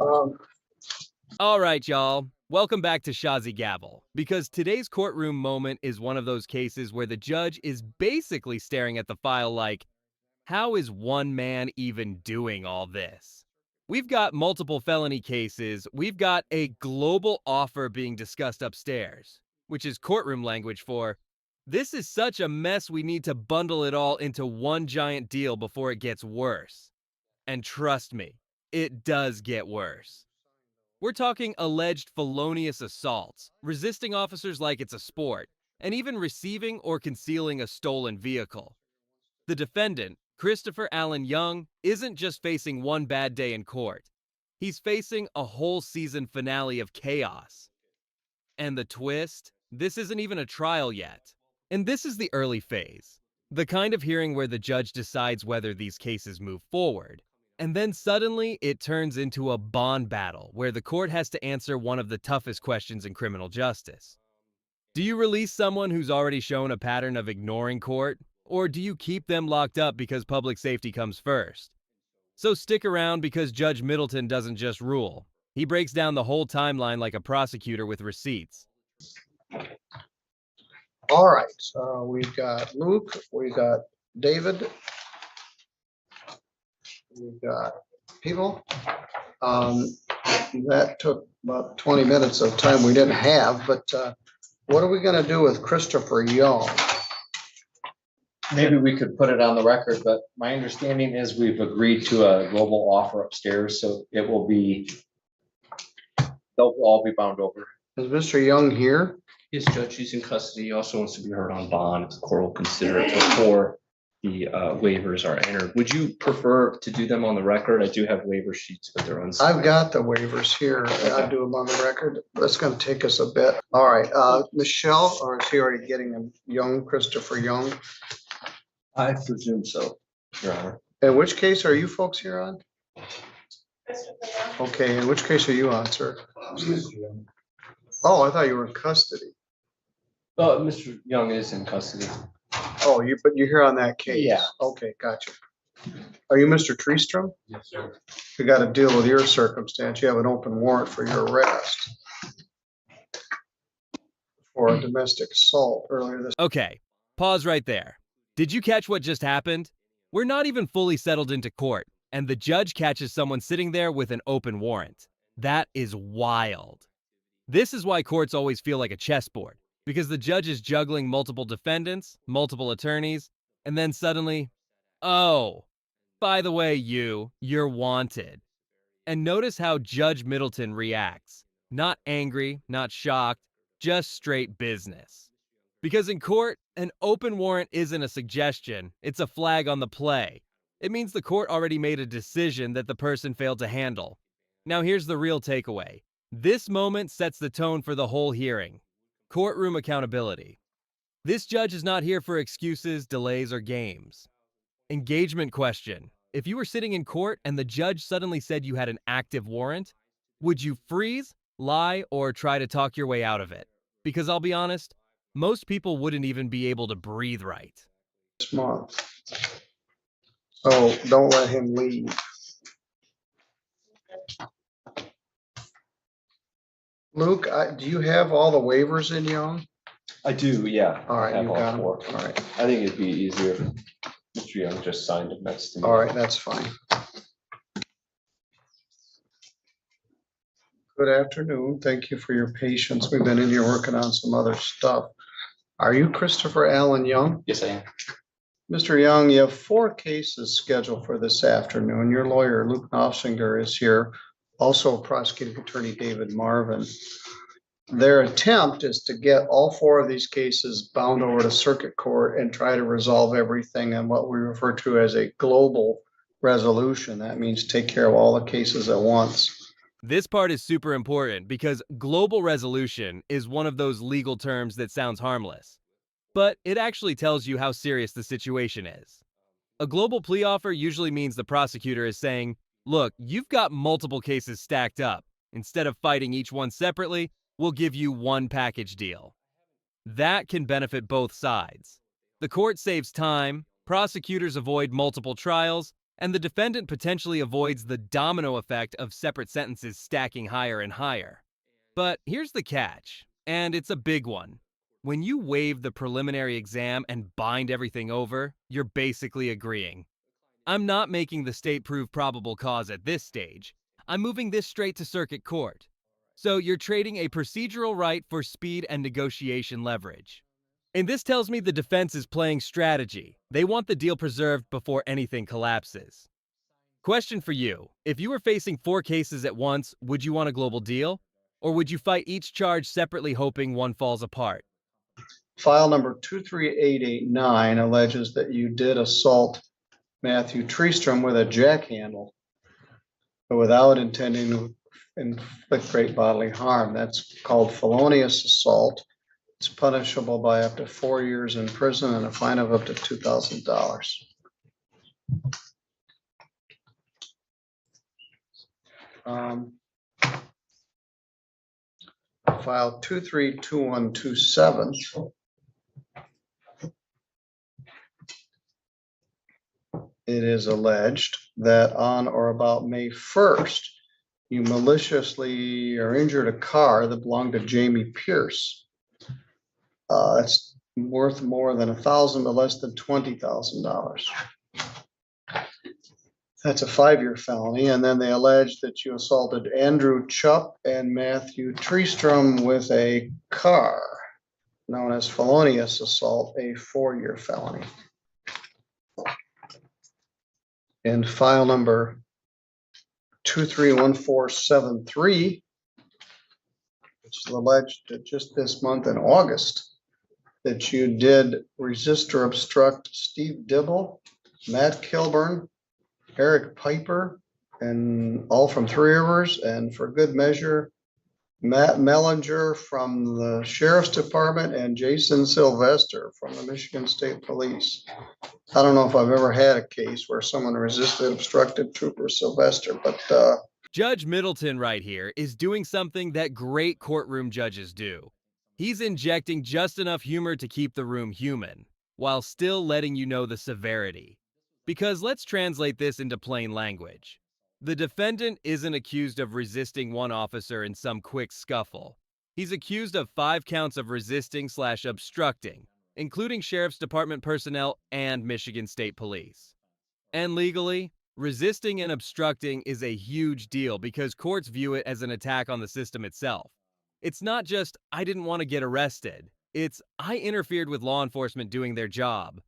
Um, All right, y'all. Welcome back to Shazi Gavel, because today's courtroom moment is one of those cases where the judge is basically staring at the file like, how is one man even doing all this? We've got multiple felony cases. We've got a global offer being discussed upstairs, which is courtroom language for, this is such a mess we need to bundle it all into one giant deal before it gets worse. And trust me, it does get worse. We're talking alleged felonious assaults, resisting officers like it's a sport, and even receiving or concealing a stolen vehicle. The defendant, Christopher Allen Young, isn't just facing one bad day in court. He's facing a whole season finale of chaos. And the twist? This isn't even a trial yet. And this is the early phase. The kind of hearing where the judge decides whether these cases move forward. And then suddenly it turns into a bond battle where the court has to answer one of the toughest questions in criminal justice. Do you release someone who's already shown a pattern of ignoring court? Or do you keep them locked up because public safety comes first? So stick around because Judge Middleton doesn't just rule. He breaks down the whole timeline like a prosecutor with receipts. all right, so we've got Luke, we've got David, we've got people. That took about 20 minutes of time we didn't have, but what are we going to do with Christopher Young? Maybe we could put it on the record, but my understanding is we've agreed to a global offer upstairs, so it will be, they'll all be bound over. Is Mr. Young here? Yes, Judge, he's in custody. He also wants to be heard on bond. The court will consider it before the waivers are entered. Would you prefer to do them on the record? I do have waiver sheets, but they're unsigned. I've got the waivers here. I'll do them on the record. That's going to take us a bit. All right, Michelle, or is he already getting him? Young, Christopher Young? I presume so, Your Honor. And which case are you folks here on? Okay, and which case are you on, sir? Oh, I thought you were in custody. Mr. Young is in custody. Oh, but you're here on that case? Yeah. Okay, gotcha. Are you Mr. Treestrom? Yes, sir. You got to deal with your circumstance. You have an open warrant for your arrest for a domestic assault earlier this. Okay, pause right there. Did you catch what just happened? We're not even fully settled into court, and the judge catches someone sitting there with an open warrant. That is wild. This is why courts always feel like a chessboard, because the judge is juggling multiple defendants, multiple attorneys, and then suddenly, oh, by the way, you're wanted. And notice how Judge Middleton reacts. Not angry, not shocked, just straight business. Because in court, an open warrant isn't a suggestion, it's a flag on the play. It means the court already made a decision that the person failed to handle. Now here's the real takeaway. This moment sets the tone for the whole hearing. Courtroom accountability. This judge is not here for excuses, delays, or games. Engagement question. If you were sitting in court and the judge suddenly said you had an active warrant, would you freeze, lie, or try to talk your way out of it? Because I'll be honest, most people wouldn't even be able to breathe right. Month. So don't let him leave. Luke, do you have all the waivers in Young? I do, yeah. All right, I have you all got them. four. All right, I think it'd be easier if Mr. Young just signed it next to me. all right, that's fine. Good afternoon. Thank you for your patience. We've been in here working on some other stuff. Are you Christopher Allen Young? Yes, I am. Mr. Young, you have 4 cases scheduled for this afternoon. Your lawyer, Luke Knopfsinger, is here. Also, prosecuting attorney David Marvin. Their attempt is to get all 4 of these cases bound over to circuit court and try to resolve everything in what we refer to as a global resolution. That means take care of all the cases at once. This part is super important because global resolution is one of those legal terms that sounds harmless. But it actually tells you how serious the situation is. A global plea offer usually means the prosecutor is saying, look, you've got multiple cases stacked up. Instead of fighting each one separately, we'll give you one package deal. That can benefit both sides. The court saves time, prosecutors avoid multiple trials, and the defendant potentially avoids the domino effect of separate sentences stacking higher and higher. But here's the catch, and it's a big one. When you waive the preliminary exam and bind everything over, you're basically agreeing. I'm not making the state prove probable cause at this stage. I'm moving this straight to circuit court. So you're trading a procedural right for speed and negotiation leverage. And this tells me the defense is playing strategy. They want the deal preserved before anything collapses. Question for you. If you were facing 4 cases at once, would you want a global deal? Or would you fight each charge separately hoping one falls apart? File number 23889 alleges that you did assault Matthew Treestrom with a jackhandle, but without intending to inflict great bodily harm. That's called felonious assault. It's punishable by up to 4 years in prison and a fine of up to $2,000. File 232127. It is alleged that on or about May 1st, you maliciously or injured a car that belonged to Jamie Pierce. It's worth more than $1,000 but less than $20,000. That's a 5-year felony. And then they allege that you assaulted Andrew Chupp and Matthew Treestrom with a car, known as felonious assault, a 4-year felony. In file number 231473, which is alleged that just this month in August, that you did resist or obstruct Steve Dibble, Matt Kilburn, Eric Piper, and all from Three Rivers, and for good measure, Matt Mellinger from the Sheriff's Department and Jason Sylvester from the Michigan State Police. I don't know if I've ever had a case where someone resisted, obstructed Trooper Sylvester, but Judge Middleton right here is doing something that great courtroom judges do. He's injecting just enough humor to keep the room human, while still letting you know the severity. Because let's translate this into plain language. The defendant isn't accused of resisting one officer in some quick scuffle. He's accused of 5 counts of resisting/obstructing, including Sheriff's Department personnel and Michigan State Police. And legally, resisting and obstructing is a huge deal because courts view it as an attack on the system itself. It's not just, I didn't want to get arrested. It's, I interfered with law enforcement doing their job.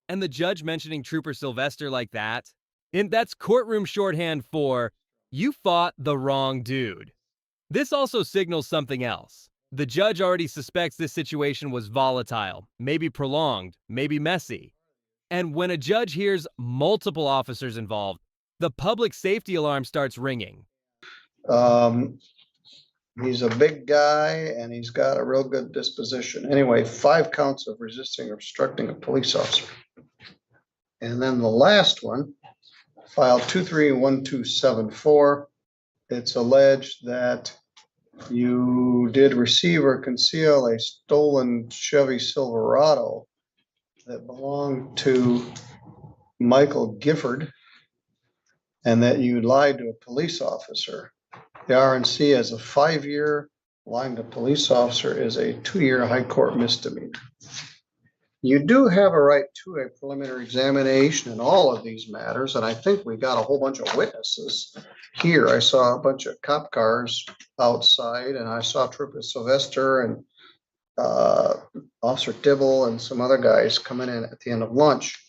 And the judge mentioning Trooper Sylvester like that, and that's courtroom shorthand for, you fought the wrong dude. This also signals something else. The judge already suspects this situation was volatile, maybe prolonged, maybe messy. And when a judge hears multiple officers involved, the public safety alarm starts ringing. he's a big guy and he's got a real good disposition. Anyway, 5 counts of resisting or obstructing a police officer. And then the last one, file 231274, it's alleged that you did receive or conceal a stolen Chevy Silverado that belonged to Michael Gifford, and that you lied to a police officer. The RNC as a 5-year, lying to a police officer is a 2-year high court misdemeanor. You do have a right to a preliminary examination in all of these matters, and I think we got a whole bunch of witnesses here. I saw a bunch of cop cars outside, and I saw Trooper Sylvester and Officer Dibble and some other guys coming in at the end of lunch.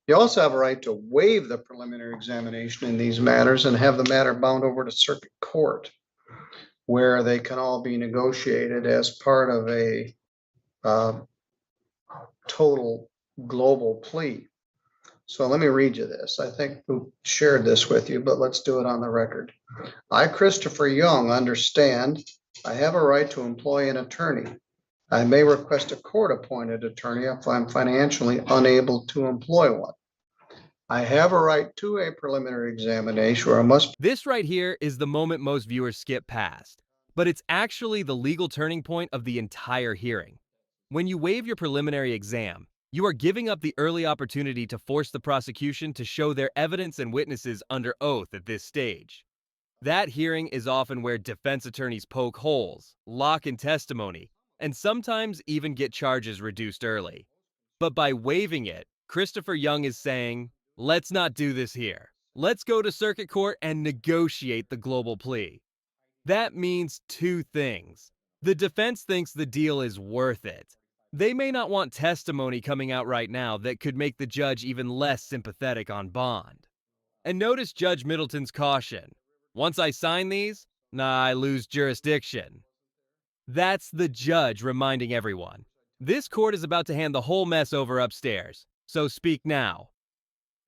You also have a right to waive the preliminary examination in these matters and have the matter bound over to circuit court, where they can all be negotiated as part of a total global plea. So let me read you this. I think we shared this with you, but let's do it on the record. I, Christopher Young, understand I have a right to employ an attorney. I may request a court-appointed attorney if I'm financially unable to employ one. I have a right to a preliminary examination where I must. This right here is the moment most viewers skip past, but it's actually the legal turning point of the entire hearing. When you waive your preliminary exam, You are giving up the early opportunity to force the prosecution to show their evidence and witnesses under oath at this stage. That hearing is often where defense attorneys poke holes, lock in testimony, and sometimes even get charges reduced early. But by waiving it, Christopher Young is saying, let's not do this here. Let's go to circuit court and negotiate the global plea. That means two things. The defense thinks the deal is worth it. They may not want testimony coming out right now that could make the judge even less sympathetic on bond. And notice Judge Middleton's caution. Once I sign these, I lose jurisdiction. That's the judge reminding everyone. This court is about to hand the whole mess over upstairs, so speak now.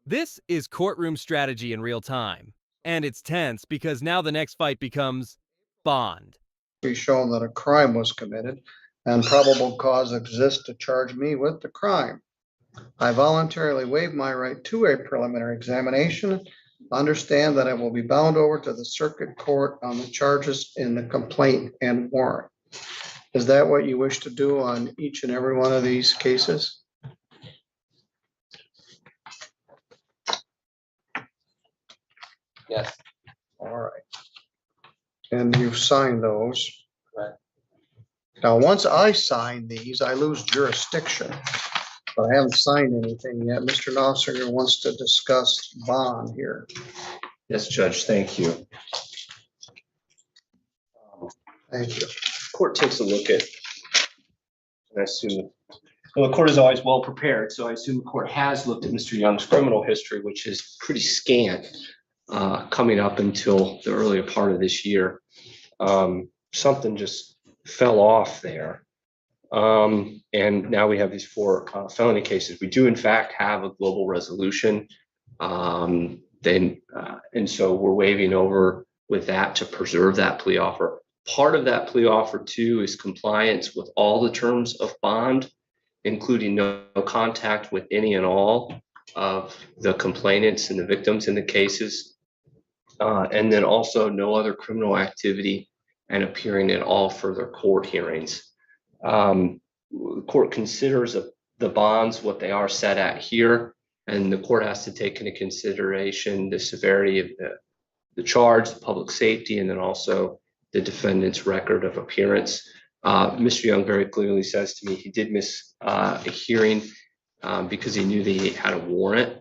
This is courtroom strategy in real time, and it's tense because now the next fight becomes bond. Be shown that a crime was committed and probable cause exists to charge me with the crime. I voluntarily waive my right to a preliminary examination. Understand that I will be bound over to the circuit court on the charges in the complaint and warrant. Is that what you wish to do on each and every one of these cases? Yes. All right. And you've signed those. Right. Now, once I sign these, I lose jurisdiction, but I haven't signed anything yet. Mr. Knopfler wants to discuss bond here. Yes, Judge, thank you. Thank you. Court takes a look at, and I assume, well, the court is always well prepared, so I assume the court has looked at Mr. Young's criminal history, which is pretty scant, coming up until the earlier part of this year. Something just fell off there. And now we have these 4 felony cases. We do in fact have a global resolution. And so we're waiving over with that to preserve that plea offer. Part of that plea offer too is compliance with all the terms of bond, including no contact with any and all of the complainants and the victims in the cases. And then also no other criminal activity and appearing in all further court hearings. The court considers the bonds what they are set at here, and the court has to take into consideration the severity of the charge, the public safety, and then also the defendant's record of appearance. Mr. Young very clearly says to me he did miss a hearing because he knew that he had a warrant.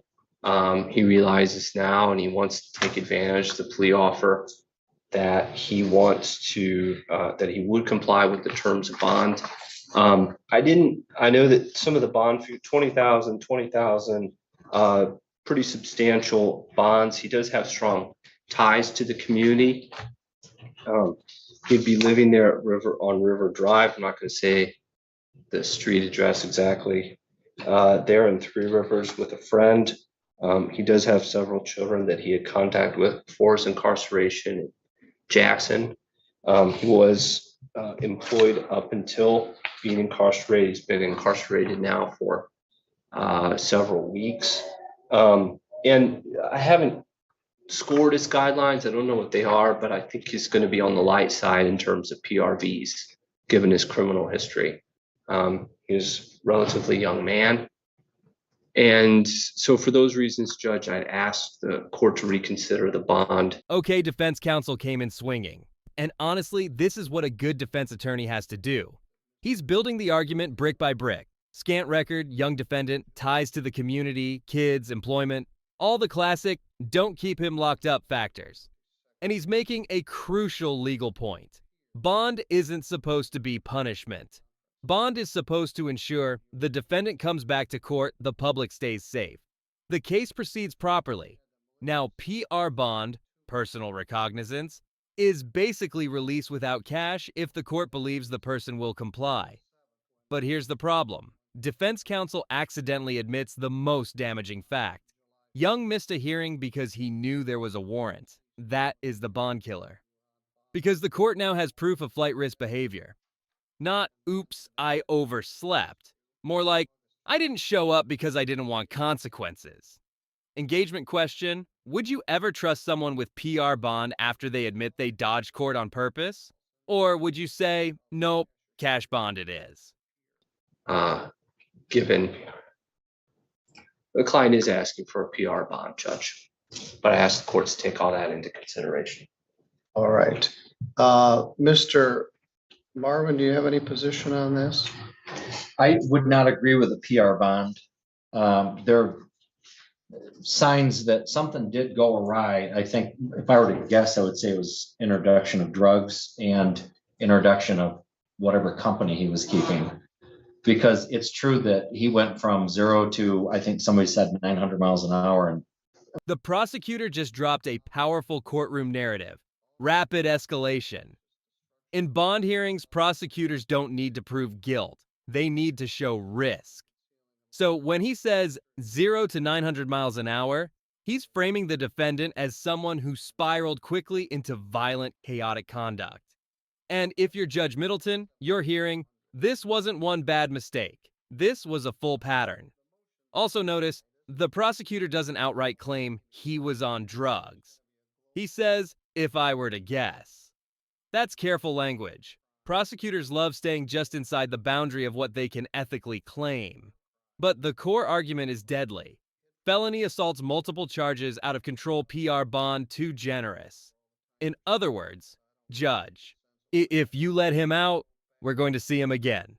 He realizes now, and he wants to take advantage of the plea offer that he wants to, that he would comply with the terms of bond. I know that some of the bond fee, 20,000, pretty substantial bonds. He does have strong ties to the community. He'd be living there at River Drive. I'm not going to say the street address exactly. There in Three Rivers with a friend. He does have several children that he had contact with before his incarceration in Jackson. He was employed up until being incarcerated. He's been incarcerated now for several weeks. And I haven't scored his guidelines. I don't know what they are, but I think he's going to be on the light side in terms of PRVs, given his criminal history. He's a relatively young man. And so for those reasons, Judge, I'd ask the court to reconsider the bond. Okay, defense counsel came in swinging. And honestly, this is what a good defense attorney has to do. He's building the argument brick by brick. Scant record, young defendant, ties to the community, kids, employment, all the classic don't keep him locked up factors. And he's making a crucial legal point. Bond isn't supposed to be punishment. Bond is supposed to ensure the defendant comes back to court, the public stays safe. The case proceeds properly. Now, PR bond, personal recognizance, is basically release without cash if the court believes the person will comply. But here's the problem. Defense counsel accidentally admits the most damaging fact. Young missed a hearing because he knew there was a warrant. That is the bond killer. Because the court now has proof of flight risk behavior. Not, oops, I overslept. More like, I didn't show up because I didn't want consequences. Engagement question, would you ever trust someone with PR bond after they admit they dodged court on purpose? Or would you say, nope, cash bond it is? Given The client is asking for a PR bond, Judge, but I asked the courts to take all that into consideration. All right. Mr. Marvin, do you have any position on this? I would not agree with the PR bond. There are signs that something did go awry. I think if I were to guess, I would say it was introduction of drugs and introduction of whatever company he was keeping. Because it's true that he went from 0 to, I think somebody said 900 miles an hour. And The prosecutor just dropped a powerful courtroom narrative: rapid escalation. In bond hearings, prosecutors don't need to prove guilt. They need to show risk. So when he says 0 to 900 miles an hour, he's framing the defendant as someone who spiraled quickly into violent, chaotic conduct. And if you're Judge Middleton, you're hearing, this wasn't one bad mistake. This was a full pattern. Also notice, the prosecutor doesn't outright claim he was on drugs. He says, if I were to guess. That's careful language. Prosecutors love staying just inside the boundary of what they can ethically claim. But the core argument is deadly. Felony assaults multiple charges out of control PR bond too generous. In other words, Judge, if you let him out, we're going to see him again.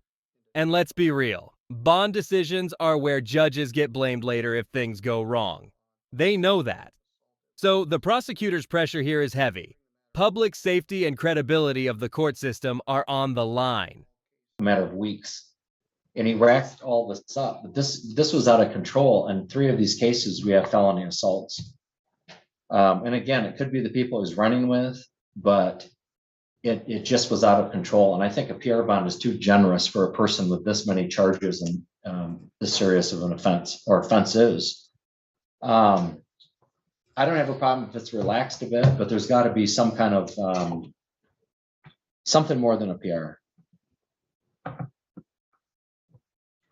And let's be real, bond decisions are where judges get blamed later if things go wrong. They know that. So the prosecutor's pressure here is heavy. Public safety and credibility of the court system are on the line. a matter of weeks. And he racked all this up. But this was out of control. And 3 of these cases, we have felony assaults. And again, it could be the people he's running with, but it just was out of control. And I think a PR bond is too generous for a person with this many charges and this serious of an offense or offenses. I don't have a problem if it's relaxed a bit, but there's got to be some kind of something more than a PR.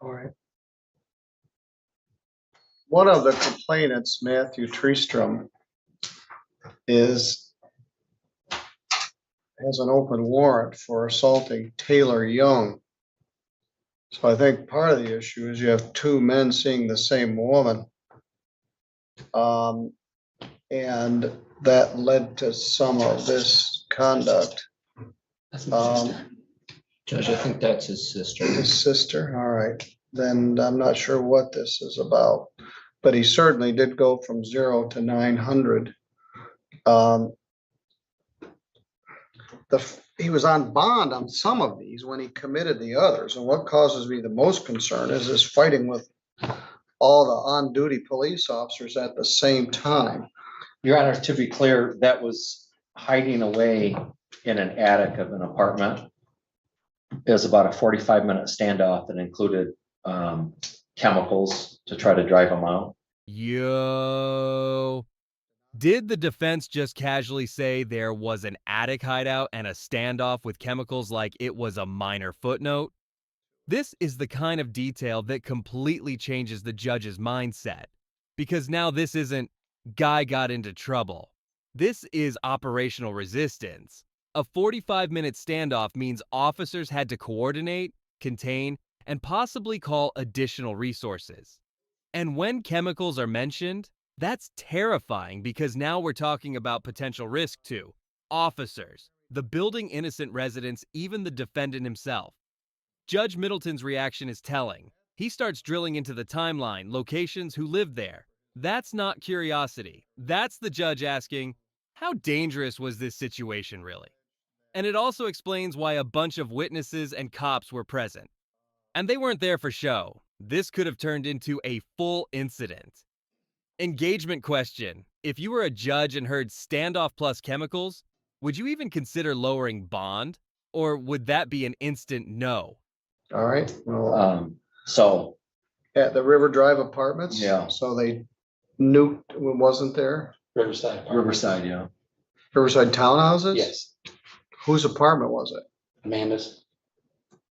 All right. One of the complainants, Matthew Treestrom, has an open warrant for assaulting Taylor Young. So I think part of the issue is you have 2 men seeing the same woman. And that led to some of this conduct. That's my sister. Judge, I think that's his sister. His sister, all right. Then I'm not sure what this is about, but he certainly did go from 0 to 900. He was on bond on some of these when he committed the others. And what causes me the most concern is this fighting with all the on-duty police officers at the same time. Your Honor, to be clear, that was hiding away in an attic of an apartment. It was about a 45-minute standoff that included chemicals to try to drive him out. Yo. Did the defense just casually say there was an attic hideout and a standoff with chemicals like it was a minor footnote? This is the kind of detail that completely changes the judge's mindset. Because now this isn't guy got into trouble. This is operational resistance. A 45-minute standoff means officers had to coordinate, contain, and possibly call additional resources. And when chemicals are mentioned, that's terrifying because now we're talking about potential risk to officers, the building innocent residents, even the defendant himself. Judge Middleton's reaction is telling. He starts drilling into the timeline, locations, who lived there. That's not curiosity. That's the judge asking, how dangerous was this situation really? And it also explains why a bunch of witnesses and cops were present. And they weren't there for show. This could have turned into a full incident. Engagement question. If you were a judge and heard standoff plus chemicals, would you even consider lowering bond? Or would that be an instant no? All right. Well, So at the River Drive Apartments. Yeah. So they nuked, wasn't there? Riverside. Riverside, yeah. Riverside townhouses? Yes, Whose apartment was it? Amanda's.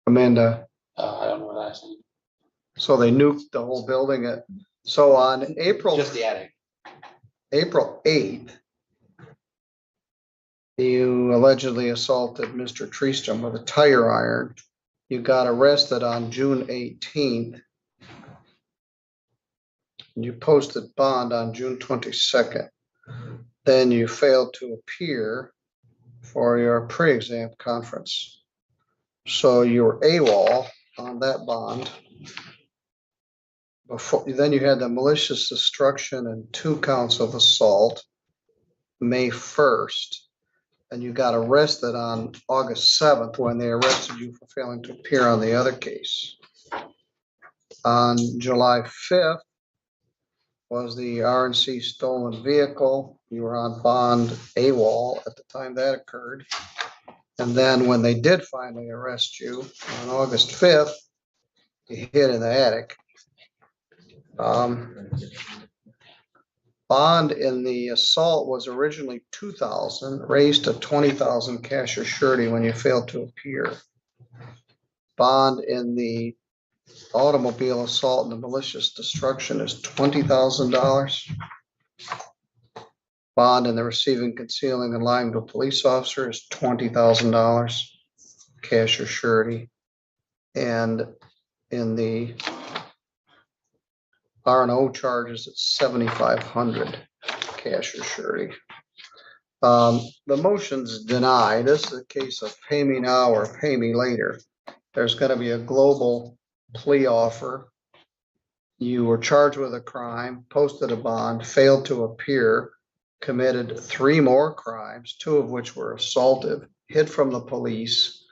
Amanda. I don't know what I said. So they nuked the whole building so on April Just the attic. 8th, you allegedly assaulted Mr. Treestrom with a tire iron. You got arrested on June 18th. and you posted bond on June 22nd. Then you failed to appear for your pre-exam conference. So you were AWOL on that bond. Before, then you had the malicious destruction and 2 counts of assault, May 1st. And you got arrested on August 7th when they arrested you for failing to appear on the other case. On July 5th was the RNC stolen vehicle. You were on bond AWOL at the time that occurred. And then when they did finally arrest you on August 5th, you hid in the attic. Bond in the assault was originally $2,000, raised to $20,000 cash or surety when you failed to appear. Bond in the automobile assault and the malicious destruction is $20,000. Bond in the receiving, concealing, and lying to a police officer is $20,000 cash or surety. And in the R&O charges, it's $7,500 cash or surety. The motion's denied. This is a case of pay me now or pay me later. There's going to be a global plea offer. You were charged with a crime, posted a bond, failed to appear, committed 3 more crimes, 2 of which were assaultive, hid from the police,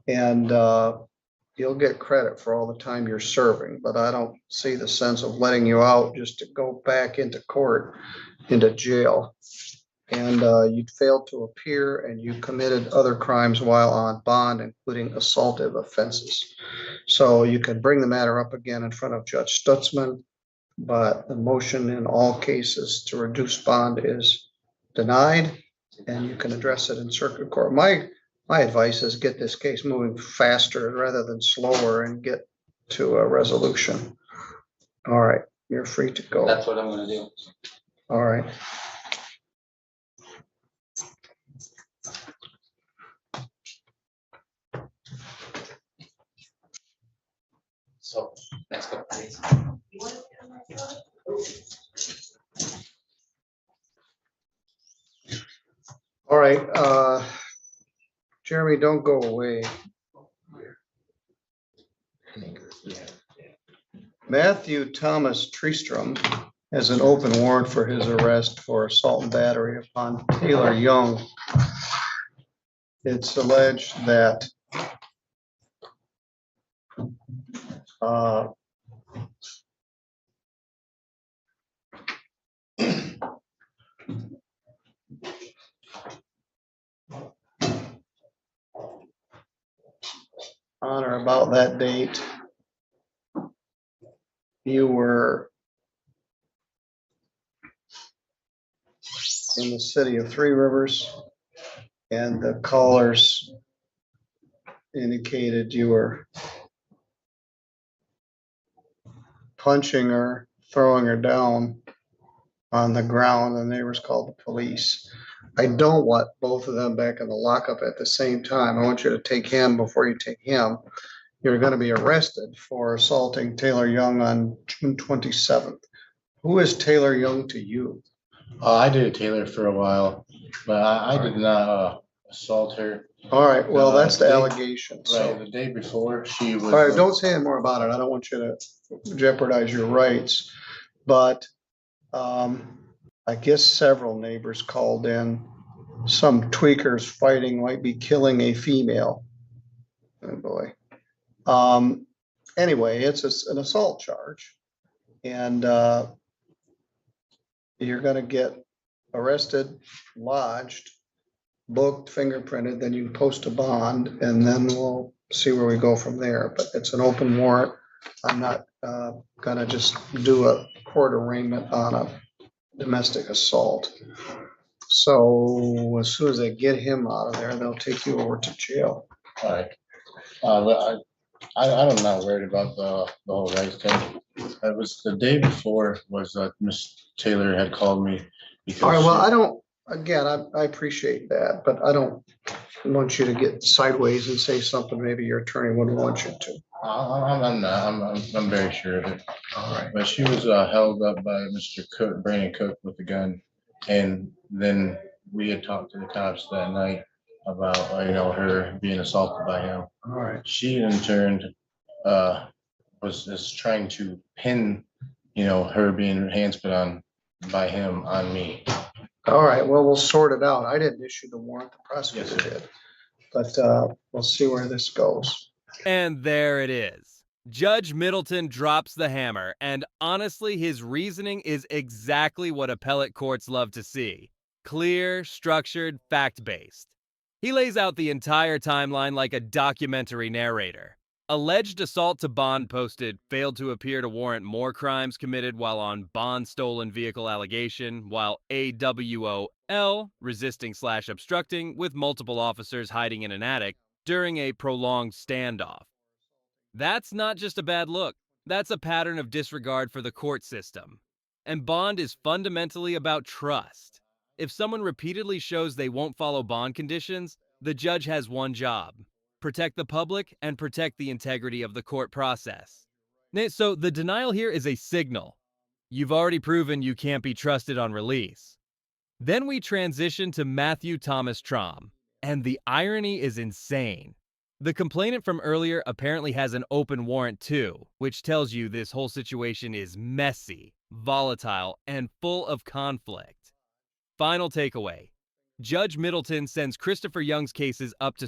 and you'll get credit for all the time you're serving, but I don't see the sense of letting you out just to go back into court, into jail. And you failed to appear and you committed other crimes while on bond, including assaultive offenses. So you can bring the matter up again in front of Judge Stutzman, but the motion in all cases to reduce bond is denied, and you can address it in circuit court. My advice is get this case moving faster rather than slower and get to a resolution. All right, you're free to go. That's what I'm gonna do. All right. So, next couple please. All right, Jeremy, don't go away. Matthew Thomas Treestrom has an open warrant for his arrest for assault and battery upon Taylor Young. It's alleged that on or about that date, you were in the city of Three Rivers, and the callers indicated you were punching her, throwing her down on the ground. The neighbors called the police. I don't want both of them back in the lockup at the same time. I want you to take him before you take him. You're going to be arrested for assaulting Taylor Young on June 27th. Who is Taylor Young to you? I did Taylor for a while, but I did not assault her. All right, well, that's the allegation. Right, So, the day before she was. all right, don't say any more about it. I don't want you to jeopardize your rights. But I guess several neighbors called in. Some tweakers fighting might be killing a female. Oh boy. Anyway, it's an assault charge, and you're going to get arrested, lodged, booked, fingerprinted, then you can post a bond, and then we'll see where we go from there. But it's an open warrant. I'm not going to just do a court arraignment on a domestic assault. So as soon as they get him out of there, they'll take you over to jail. All right. I'm not worried about the whole right thing. It was the day before was Miss Taylor had called me. All right, well, I don't, again, I appreciate that, but I don't want you to get sideways and say something maybe your attorney wouldn't want you to. I'm not, I'm very sure of it. All right. But she was held up by Mr. Cook, Brandon Cook with a gun. And then we had talked to the cops that night about, her being assaulted by him. All right. She in turn was trying to pin, her being hands put on by him on me. All right, well, we'll sort it out. I didn't issue the warrant, the prosecutor Yes, sir. did. But we'll see where this goes. And there it is. Judge Middleton drops the hammer, and honestly, his reasoning is exactly what appellate courts love to see. Clear, structured, fact-based. He lays out the entire timeline like a documentary narrator. Alleged assault to bond posted failed to appear to warrant more crimes committed while on bond stolen vehicle allegation, while AWOL, resisting/obstructing with multiple officers hiding in an attic during a prolonged standoff. That's not just a bad look. That's a pattern of disregard for the court system. And bond is fundamentally about trust. If someone repeatedly shows they won't follow bond conditions, the judge has one job: protect the public and protect the integrity of the court process. So the denial here is a signal. You've already proven you can't be trusted on release. Then we transition to Matthew Thomas Traum, and the irony is insane. The complainant from earlier apparently has an open warrant too, which tells you this whole situation is messy, volatile, and full of conflict. Final takeaway. Judge Middleton sends Christopher Young's cases up to